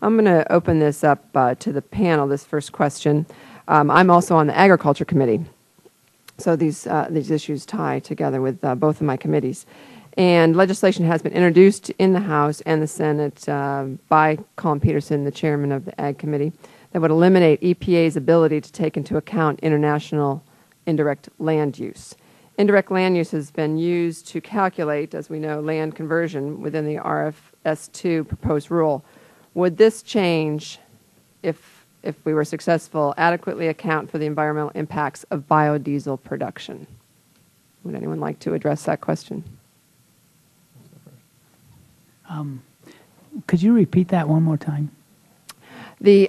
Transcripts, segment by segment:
I'm going to open this up to the panel, this first question. I'm also on the Agriculture Committee, so these issues tie together with both of my committees. And legislation has been introduced in the House and the Senate by Colin Peterson, the chairman of the Ag Committee, that would eliminate EPA's ability to take into account international indirect land use. Indirect land use has been used to calculate, as we know, land conversion within the RFS2 proposed rule. Would this change, if we were successful, adequately account for the environmental impacts of biodiesel production? Would anyone like to address that question? Could you repeat that one more time? The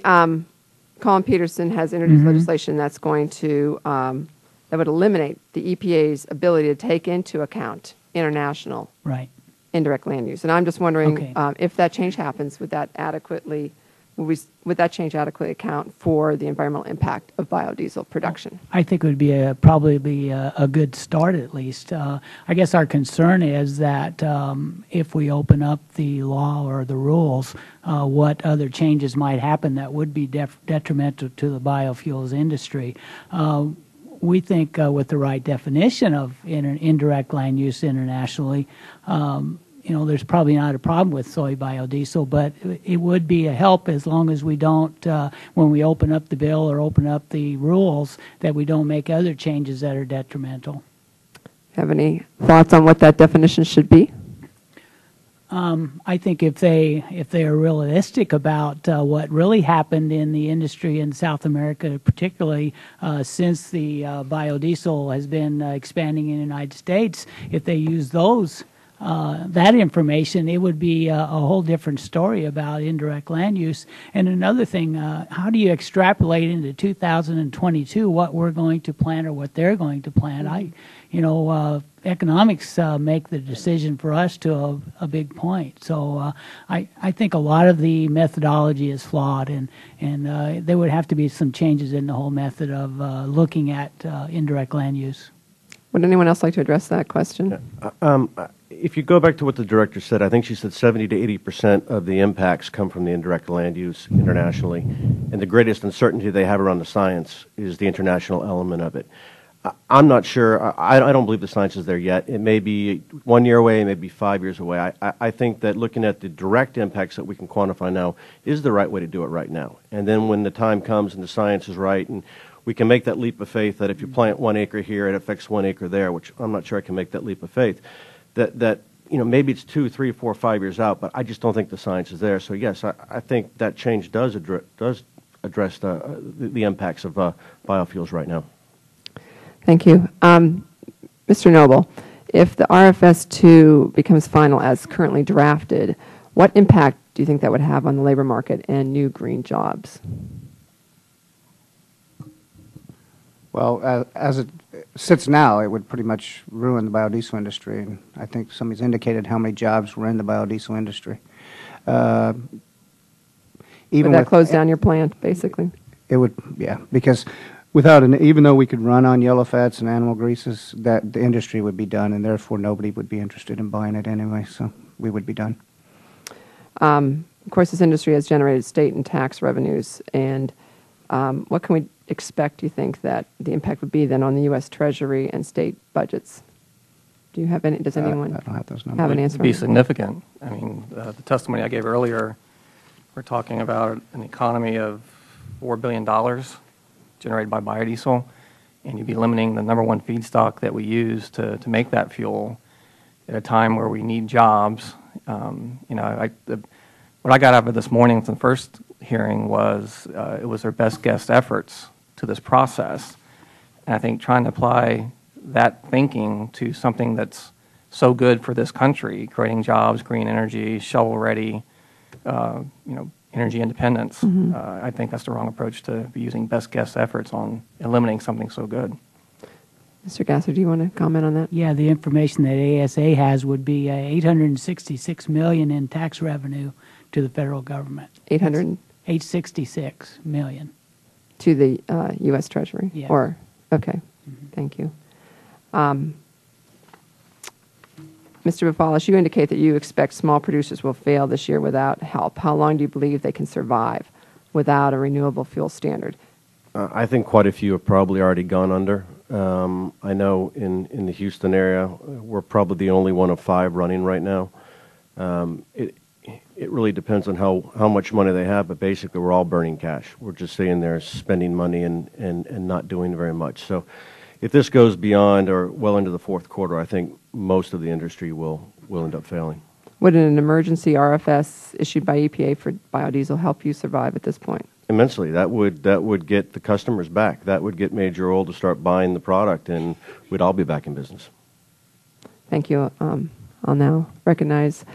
Colin Peterson has introduced legislation that's going to that would eliminate the EPA's ability to take into account international indirect land use. And I'm just wondering if that change happens, would that change adequately account for the environmental impact of biodiesel production? I think it would be probably be a good start, at least. I guess our concern is that if we open up the law or the rules, what other changes might happen that would be detrimental to the biofuels industry. We think with the right definition of indirect land use internationally, there's probably not a problem with soy biodiesel, but it would be a help as long as we don't, when we open up the bill or open up the rules, that we don't make other changes that are detrimental. Have any thoughts on what that definition should be? I think if they are realistic about what really happened in the industry in South America, particularly since the biodiesel has been expanding in the United States, if they use that information, it would be a whole different story about indirect land use. And another thing, how do you extrapolate into 2022 what we're going to plant or what they're going to plant? Economics make the decision for us to a big point. So I think a lot of the methodology is flawed, and there would have to be some changes in the whole method of looking at indirect land use. Would anyone else like to address that question? If you go back to what the director said, I think she said 70 to 80% of the impacts come from the indirect land use internationally, and the greatest uncertainty they have around the science is the international element of it. I'm not sure. I don't believe the science is there yet. It may be 1 year away, it may be 5 years away. I think that looking at the direct impacts that we can quantify now is the right way to do it right now. And then when the time comes and the science is right, and we can make that leap of faith that if you plant 1 acre here, it affects 1 acre there, which I'm not sure I can make that leap of faith, that maybe it's 2, 3, 4, 5 years out, but I just don't think the science is there. So yes, I think that change does address the impacts of biofuels right now. Thank you. Mr. Noble, if the RFS2 becomes final as currently drafted, what impact do you think that would have on the labor market and new green jobs? Well, as it sits now, it would pretty much ruin the biodiesel industry, and I think somebody's indicated how many jobs were in the biodiesel industry. Would that close down your plant, basically? It would, yeah, because even though we could run on yellow fats and animal greases, that the industry would be done, and therefore nobody would be interested in buying it anyway, so we would be done. Of course, this industry has generated state and tax revenues, and what can we expect, do you think, that the impact would be then on the U.S. Treasury and state budgets? Do you have any, does anyone I don't have those numbers. have an answer? It would be significant. I mean, the testimony I gave earlier, we're talking about an economy of $4 billion generated by biodiesel, and you'd be limiting the #1 feedstock that we use to make that fuel at a time where we need jobs. What I got out of it this morning from the first hearing was it was their best guess efforts to this process. And I think trying to apply that thinking to something that's so good for this country, creating jobs, green energy, shovel-ready, energy independence, I think that's the wrong approach to be using best guess efforts on eliminating something so good. Mr. Gasser, do you want to comment on that? Yeah, the information that ASA has would be $866 million in tax revenue to the federal government. $866 million. To the U.S. Treasury? Yeah. Okay, thank you. Mr. Buffalis, you indicate that you expect small producers will fail this year without help. How long do you believe they can survive without a renewable fuel standard? I think quite a few have probably already gone under. I know in the Houston area, we're probably the only one of 5 running right now. It really depends on how much money they have, but basically we're all burning cash. We're just sitting there spending money and not doing very much. So if this goes beyond or well into the fourth quarter, I think most of the industry will end up failing. Would an emergency RFS issued by EPA for biodiesel help you survive at this point? Immensely. That would get the customers back. That would get Major Oil to start buying the product, and we'd all be back in business. Thank you. I'll now recognize